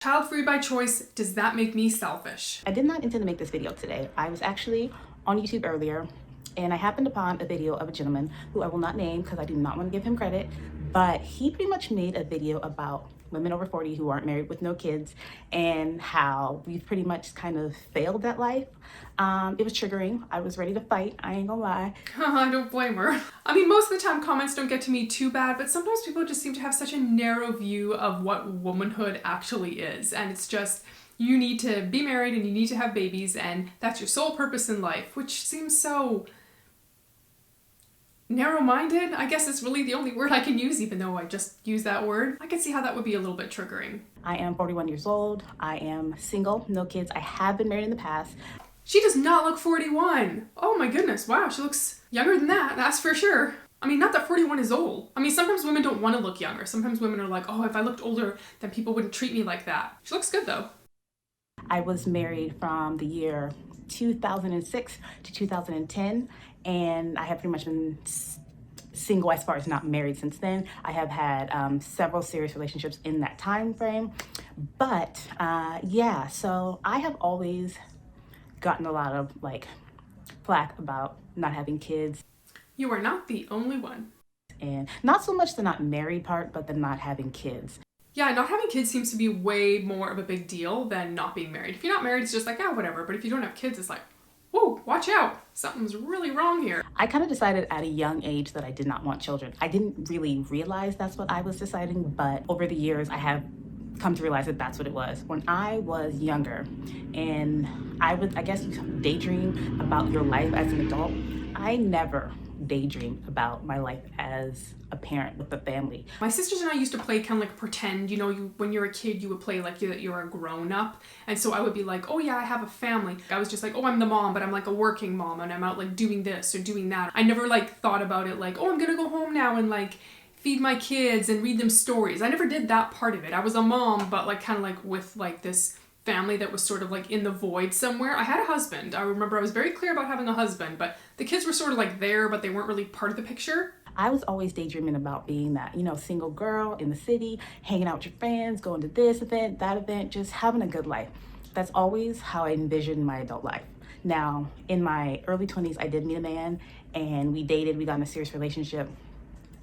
Child-free by choice, does that make me selfish? I did not intend to make this video today. I was actually on YouTube earlier and I happened upon a video of a gentleman who I will not name because I do not want to give him credit, but he pretty much made a video about women over 40 who aren't married with no kids and how we've pretty much kind of failed at life. It was triggering. I was ready to fight, I ain't gonna lie. I don't blame her. I mean, most of the time comments don't get to me too bad, but sometimes people just seem to have such a narrow view of what womanhood actually is. And it's just, you need to be married and you need to have babies and that's your sole purpose in life, which seems so narrow-minded. I guess it's really the only word I can use, even though I just use that word. I can see how that would be a little bit triggering. I am 41 years old. I am single, no kids. I have been married in the past. She does not look 41. Oh my goodness, wow, she looks younger than that, that's for sure. I mean, not that 41 is old. I mean, sometimes women don't want to look younger. Sometimes women are like, oh, if I looked older, then people wouldn't treat me like that. She looks good though. I was married from the year 2006 to 2010, and I have pretty much been single as far as not married since then. I have had several serious relationships in that time frame, but yeah, so I have always gotten a lot of flack about not having kids. You are not the only one. And not so much the not married part, but the not having kids. Yeah, not having kids seems to be way more of a big deal than not being married. If you're not married, it's just like, oh, whatever. But if you don't have kids, it's like, whoa, watch out. Something's really wrong here. I kind of decided at a young age that I did not want children. I didn't really realize that's what I was deciding, but over the years, I have come to realize that that's what it was. When I was younger and I guess you daydream about your life as an adult, I never daydream about my life as a parent with a family. My sisters and I used to play kind of like pretend, you know, when you're a kid, you would play like you're a grown up. And so I would be like, oh yeah, I have a family. I was just like, oh, I'm the mom, but I'm like a working mom and I'm out like doing this or doing that. I never like thought about it like, oh, I'm gonna go home now and like feed my kids and read them stories. I never did that part of it. I was a mom, but like kind of like with like this family that was sort of like in the void somewhere. I had a husband. I remember I was very clear about having a husband, but the kids were sort of like there, but they weren't really part of the picture. I was always daydreaming about being that, you know, single girl in the city, hanging out with your friends, going to this event, that event, just having a good life. That's always how I envisioned my adult life. Now, in my early 20s, I did meet a man and we dated, we got in a serious relationship.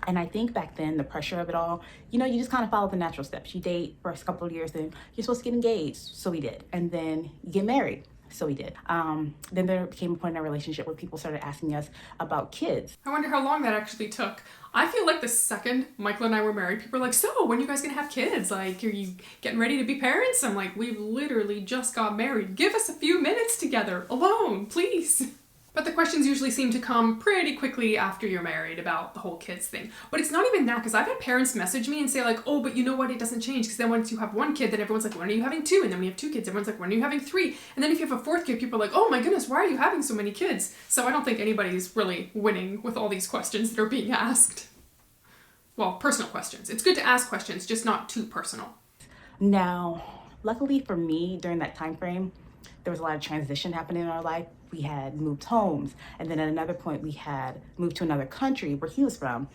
And I think back then, the pressure of it all, you know, you just kind of follow the natural steps. You date for a couple of years, then you're supposed to get engaged. So we did. And then you get married. So we did. Then there came a point in our relationship where people started asking us about kids. I wonder how long that actually took. I feel like the second Michael and I were married, people were like, so when are you guys gonna have kids? Like, are you getting ready to be parents? I'm like, we've literally just got married. Give us a few minutes together, alone, please. But the questions usually seem to come pretty quickly after you're married about the whole kids thing. But it's not even that, because I've had parents message me and say like, oh, but you know what, it doesn't change, because then once you have one kid, then everyone's like, when are you having two? And then we have two kids, everyone's like, when are you having three? And then if you have a fourth kid, people are like, oh my goodness, why are you having so many kids? So I don't think anybody's really winning with all these questions that are being asked. Well, personal questions. It's good to ask questions, just not too personal. Now, luckily for me, during that time frame, there was a lot of transition happening in our life. We had moved homes, and then at another point we had moved to another country where he was from.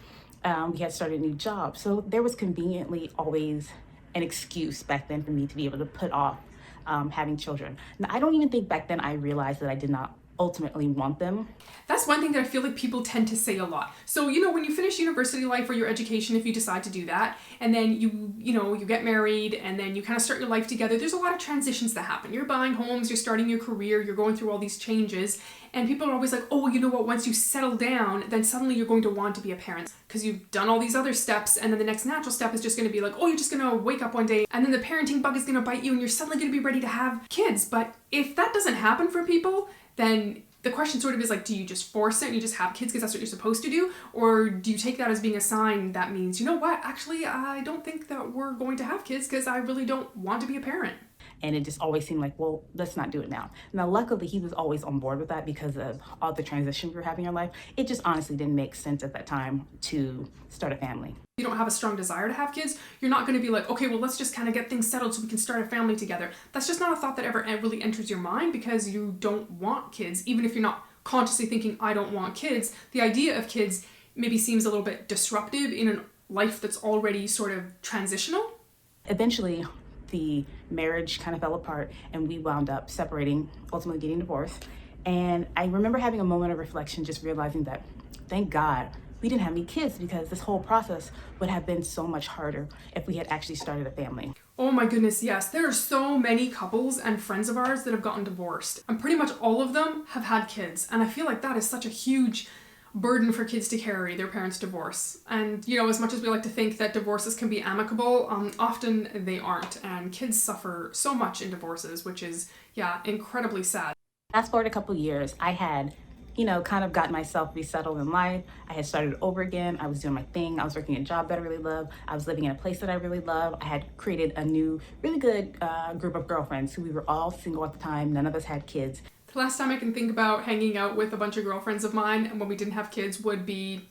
We had started a new job. So there was conveniently always an excuse back then for me to be able to put off having children. Now, I don't even think back then I realized that I did not ultimately want them. That's one thing that I feel like people tend to say a lot. So, you know, when you finish university life or your education, if you decide to do that, and then you get married and then you kind of start your life together, there's a lot of transitions that happen. You're buying homes, you're starting your career, you're going through all these changes, and people are always like, oh, you know what, once you settle down, then suddenly you're going to want to be a parent because you've done all these other steps, and then the next natural step is just going to be like, oh, you're just going to wake up one day and then the parenting bug is going to bite you and you're suddenly going to be ready to have kids. But if that doesn't happen for people, then the question sort of is like, do you just force it and you just have kids because that's what you're supposed to do? Or do you take that as being a sign that means, you know what, actually, I don't think that we're going to have kids because I really don't want to be a parent. And it just always seemed like, well, let's not do it now. Now, luckily, he was always on board with that because of all the transition we were having in our life. It just honestly didn't make sense at that time to start a family. You don't have a strong desire to have kids, you're not going to be like, okay, well, let's just kind of get things settled so we can start a family together. That's just not a thought that ever really enters your mind because you don't want kids. Even if you're not consciously thinking, I don't want kids, the idea of kids maybe seems a little bit disruptive in a life that's already sort of transitional. Eventually, the marriage kind of fell apart and we wound up separating, ultimately getting divorced. And I remember having a moment of reflection, just realizing that, thank God, we didn't have any kids, because this whole process would have been so much harder if we had actually started a family. Oh my goodness, yes. There are so many couples and friends of ours that have gotten divorced. And pretty much all of them have had kids. And I feel like that is such a huge burden for kids to carry, their parents' divorce. And, you know, as much as we like to think that divorces can be amicable, often they aren't. And kids suffer so much in divorces, which is, yeah, incredibly sad. Fast forward a couple years, I had kind of got myself resettled in life. I had started over again. I was doing my thing. I was working a job that I really love. I was living in a place that I really love. I had created a new, really good group of girlfriends who we were all single at the time. None of us had kids. The last time I can think about hanging out with a bunch of girlfriends of mine and when we didn't have kids would be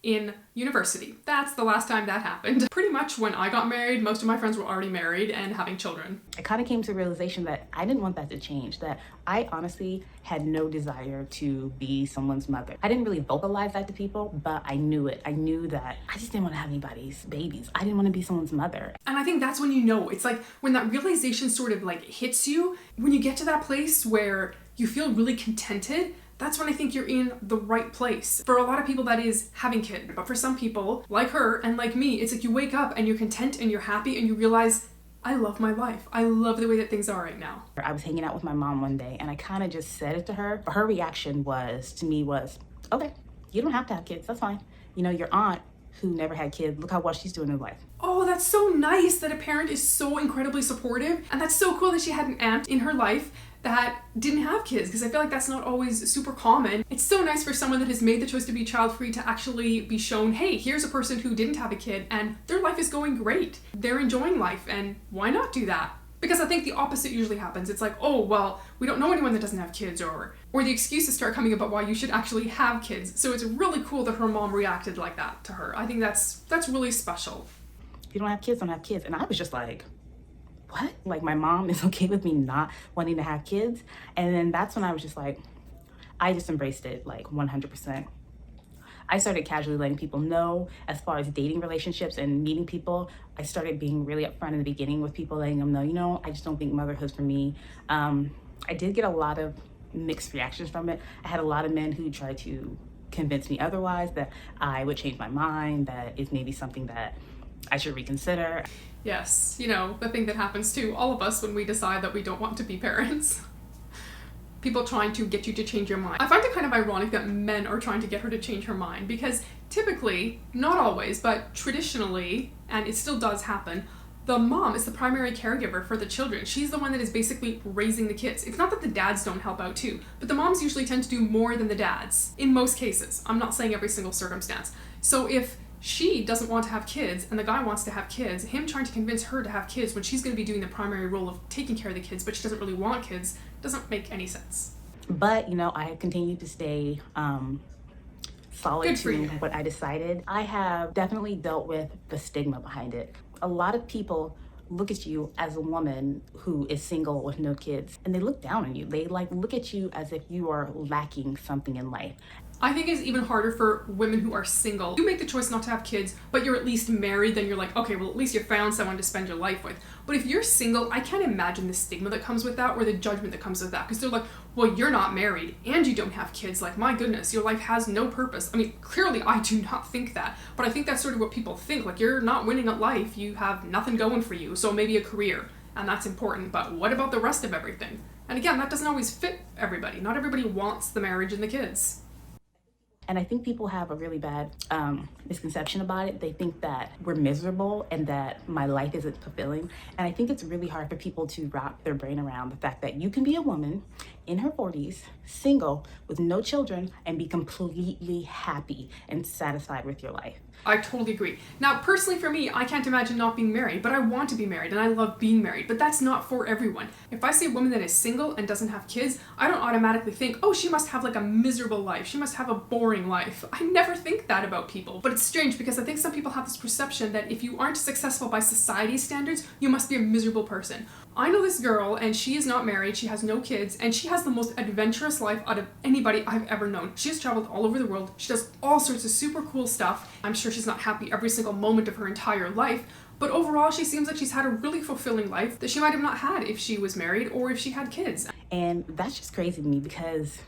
in university. That's the last time that happened. Pretty much when I got married, most of my friends were already married and having children. I kind of came to the realization that I didn't want that to change, that I honestly had no desire to be someone's mother. I didn't really vocalize that to people, but I knew it. I knew that I just didn't want to have anybody's babies. I didn't want to be someone's mother. And I think that's when you know, it's like when that realization sort of like hits you, when you get to that place where you feel really contented, that's when I think you're in the right place. For a lot of people, that is having kids. But for some people, like her and like me, it's like you wake up and you're content and you're happy and you realize, I love my life. I love the way that things are right now. I was hanging out with my mom one day and I kind of just said it to her. Her reaction to me was, okay, you don't have to have kids, that's fine. You know, your aunt who never had kids, look how well she's doing in life. Oh, that's so nice that a parent is so incredibly supportive. And that's so cool that she had an aunt in her life that didn't have kids, because I feel like that's not always super common. It's so nice for someone that has made the choice to be child-free to actually be shown, hey, here's a person who didn't have a kid and their life is going great. They're enjoying life, and why not do that? Because I think the opposite usually happens. It's like, oh, well, we don't know anyone that doesn't have kids, or the excuses start coming about why you should actually have kids. So it's really cool that her mom reacted like that to her. I think that's really special. If you don't have kids, don't have kids. And I was just like, what? Like, my mom is okay with me not wanting to have kids? And then that's when I was just like, I just embraced it like 100%. I started casually letting people know. As far as dating relationships and meeting people, I started being really upfront in the beginning with people, letting them know, I just don't think motherhood's for me. I did get a lot of mixed reactions from it. I had a lot of men who tried to convince me otherwise, that I would change my mind, that it's maybe something that I should reconsider. Yes, the thing that happens to all of us when we decide that we don't want to be parents. People trying to get you to change your mind. I find it kind of ironic that men are trying to get her to change her mind, because typically, not always, but traditionally, and it still does happen, the mom is the primary caregiver for the children. She's the one that is basically raising the kids. It's not that the dads don't help out too, but the moms usually tend to do more than the dads, in most cases. I'm not saying every single circumstance. So if she doesn't want to have kids and the guy wants to have kids, him trying to convince her to have kids when she's going to be doing the primary role of taking care of the kids, but she doesn't really want kids, doesn't make any sense. But, I have continued to stay solid to what I decided. I have definitely dealt with the stigma behind it. A lot of people look at you as a woman who is single with no kids, and they look down on you. They look at you as if you are lacking something in life. I think it's even harder for women who are single. You make the choice not to have kids, but you're at least married, then you're like, okay, well, at least you found someone to spend your life with. But if you're single, I can't imagine the stigma that comes with that, or the judgment that comes with that, because they're like, well, you're not married and you don't have kids. Like, my goodness, your life has no purpose. I mean, clearly I do not think that, but I think that's sort of what people think. Like, you're not winning at life, you have nothing going for you, so maybe a career, and that's important, but what about the rest of everything? And again, that doesn't always fit everybody. Not everybody wants the marriage and the kids. And I think people have a really bad misconception about it. They think that we're miserable and that my life isn't fulfilling. And I think it's really hard for people to wrap their brain around the fact that you can be a woman in her 40s, single, with no children, and be completely happy and satisfied with your life. I totally agree. Now, personally for me, I can't imagine not being married, but I want to be married and I love being married, but that's not for everyone. If I see a woman that is single and doesn't have kids, I don't automatically think, oh, she must have like a miserable life. She must have a boring life. I never think that about people. But it's strange because I think some people have this perception that if you aren't successful by society's standards, you must be a miserable person. I know this girl and she is not married, she has no kids, and she has the most adventurous life out of anybody I've ever known. She has traveled all over the world, she does all sorts of super cool stuff. I'm sure she's not happy every single moment of her entire life, But overall, she seems like she's had a really fulfilling life that she might have not had if she was married or if she had kids. And that's just crazy to me because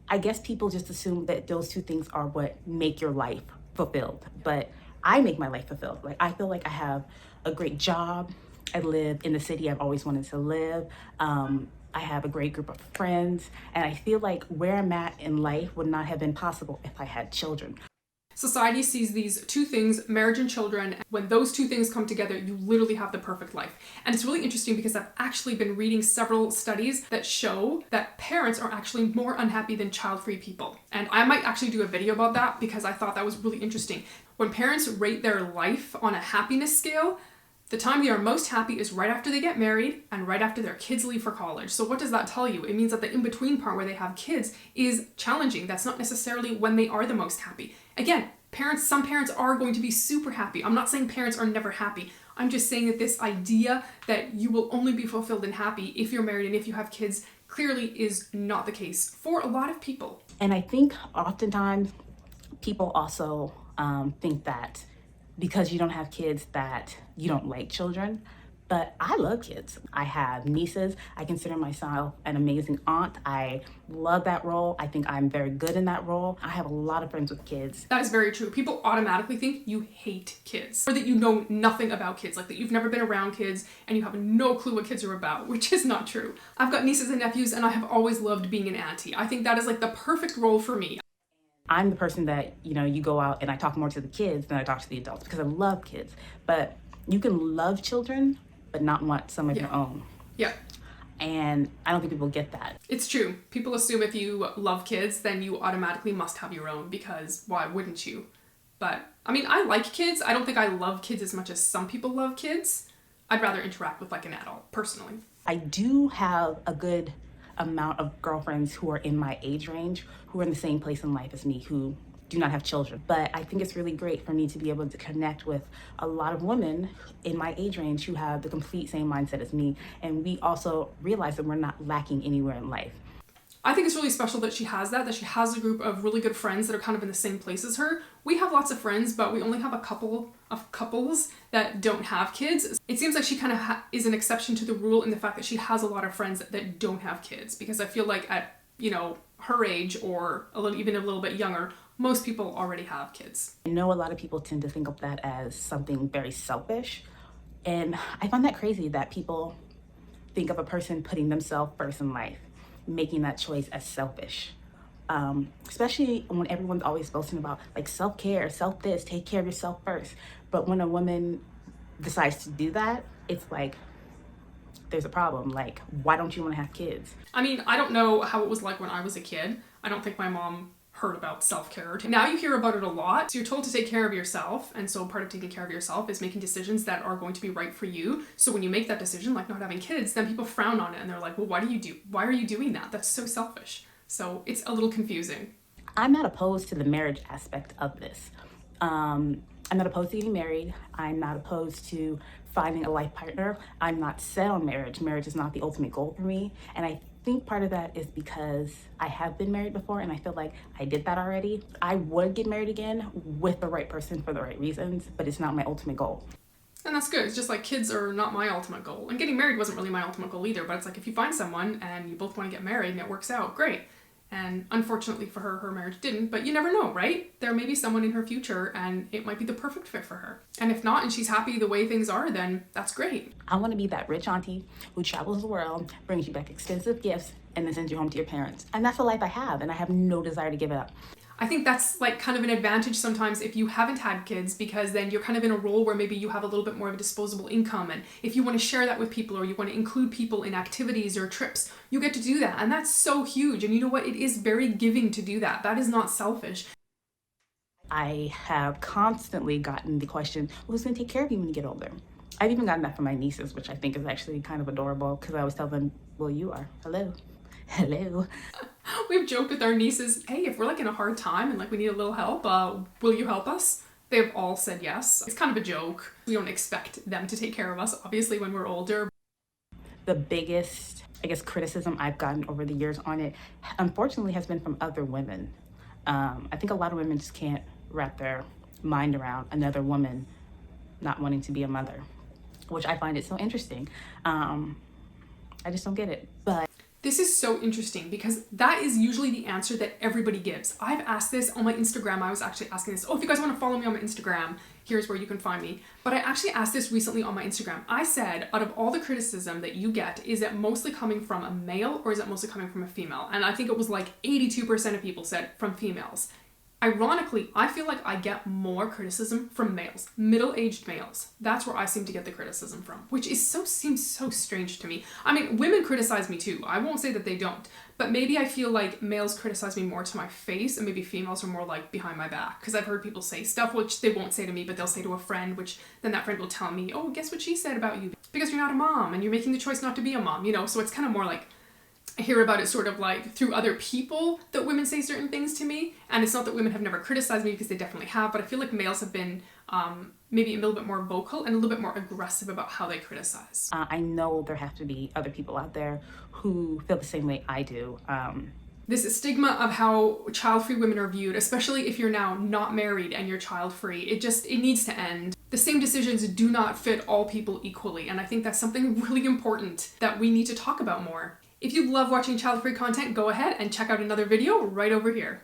I guess people just assume that those two things are what make your life fulfilled. But I make my life fulfilled. Like, I feel like I have a great job. I live in the city I've always wanted to live. I have a great group of friends. And I feel like where I'm at in life would not have been possible if I had children. Society sees these two things, marriage and children. When those two things come together, you literally have the perfect life. And it's really interesting because I've actually been reading several studies that show that parents are actually more unhappy than child-free people. And I might actually do a video about that because I thought that was really interesting. When parents rate their life on a happiness scale, the time they are most happy is right after they get married and right after their kids leave for college. So what does that tell you? It means that the in-between part where they have kids is challenging. That's not necessarily when they are the most happy. Again, some parents are going to be super happy. I'm not saying parents are never happy. I'm just saying that this idea that you will only be fulfilled and happy if you're married and if you have kids clearly is not the case for a lot of people. And I think oftentimes people also think that because you don't have kids that you don't like children. But I love kids. I have nieces. I consider myself an amazing aunt. I love that role. I think I'm very good in that role. I have a lot of friends with kids. That is very true. People automatically think you hate kids or that you know nothing about kids, like that you've never been around kids and you have no clue what kids are about, which is not true. I've got nieces and nephews and I have always loved being an auntie. I think that is like the perfect role for me. I'm the person that, you go out and I talk more to the kids than I talk to the adults because I love kids. But you can love children but not want some of your own. Yeah. And I don't think people get that. It's true. People assume if you love kids, then you automatically must have your own because why wouldn't you? But I mean, I like kids. I don't think I love kids as much as some people love kids. I'd rather interact with like an adult, personally. I do have a good amount of girlfriends who are in my age range, who are in the same place in life as me, who do not have children. But I think it's really great for me to be able to connect with a lot of women in my age range who have the complete same mindset as me. And we also realize that we're not lacking anywhere in life. I think it's really special that she has that she has a group of really good friends that are kind of in the same place as her. We have lots of friends, but we only have a couple of couples that don't have kids. It seems like she kind of is an exception to the rule in the fact that she has a lot of friends that don't have kids, because I feel like at, her age or even a little bit younger, most people already have kids. I know a lot of people tend to think of that as something very selfish. And I find that crazy that people think of a person putting themselves first in life, making that choice as selfish. Especially when everyone's always boasting about like self-care, self-this, take care of yourself first. But when a woman decides to do that, it's like, there's a problem. Like, why don't you want to have kids? I mean, I don't know how it was like when I was a kid. I don't think my mom heard about self-care. Now you hear about it a lot. So you're told to take care of yourself. And so part of taking care of yourself is making decisions that are going to be right for you. So when you make that decision, like not having kids, then people frown on it and they're like, well, why are you doing that? That's so selfish. So it's a little confusing. I'm not opposed to the marriage aspect of this. I'm not opposed to getting married. I'm not opposed to finding a life partner. I'm not set on marriage. Marriage is not the ultimate goal for me. And I think part of that is because I have been married before and I feel like I did that already. I would get married again with the right person for the right reasons, but it's not my ultimate goal. And that's good. It's just like kids are not my ultimate goal. And getting married wasn't really my ultimate goal either, but it's like if you find someone and you both want to get married and it works out, great. And unfortunately for her, her marriage didn't, but you never know, right? There may be someone in her future and it might be the perfect fit for her. And if not, and she's happy the way things are, then that's great. I want to be that rich auntie who travels the world, brings you back expensive gifts, and then sends you home to your parents. And that's the life I have, and I have no desire to give it up. I think that's like kind of an advantage sometimes if you haven't had kids, because then you're kind of in a role where maybe you have a little bit more of a disposable income, and if you want to share that with people or you want to include people in activities or trips, you get to do that, and that's so huge. And you know what? It is very giving to do that. That is not selfish. I have constantly gotten the question, well, who's going to take care of you when you get older? I've even gotten that from my nieces, which I think is actually kind of adorable, because I always tell them, well, you are. Hello. We've joked with our nieces, hey, if we're like in a hard time and like we need a little help, will you help us? They've all said yes. It's kind of a joke. We don't expect them to take care of us, obviously, when we're older. The biggest, criticism I've gotten over the years on it, unfortunately, has been from other women. I think a lot of women just can't wrap their mind around another woman not wanting to be a mother. which I find it so interesting. I just don't get it. But this is so interesting because that is usually the answer that everybody gives. I've asked this on my Instagram. I was actually asking this. Oh, if you guys want to follow me on my Instagram, here's where you can find me. But I actually asked this recently on my Instagram. I said, out of all the criticism that you get, is it mostly coming from a male or is it mostly coming from a female? And I think it was like 82% of people said from females. Ironically, I feel like I get more criticism from males, middle-aged males. That's where I seem to get the criticism from, which seems so strange to me. I mean, women criticize me too. I won't say that they don't, but maybe I feel like males criticize me more to my face and maybe females are more like behind my back. Because I've heard people say stuff which they won't say to me, but they'll say to a friend, which then that friend will tell me, oh, guess what she said about you? Because you're not a mom and you're making the choice not to be a mom, you know? So it's kind of more like, I hear about it sort of like through other people that women say certain things to me. And it's not that women have never criticized me, because they definitely have, but I feel like males have been maybe a little bit more vocal and a little bit more aggressive about how they criticize. I know there have to be other people out there who feel the same way I do. This stigma of how child-free women are viewed, especially if you're now not married and you're child-free, it needs to end. The same decisions do not fit all people equally, and I think that's something really important that we need to talk about more. If you love watching child-free content, go ahead and check out another video right over here.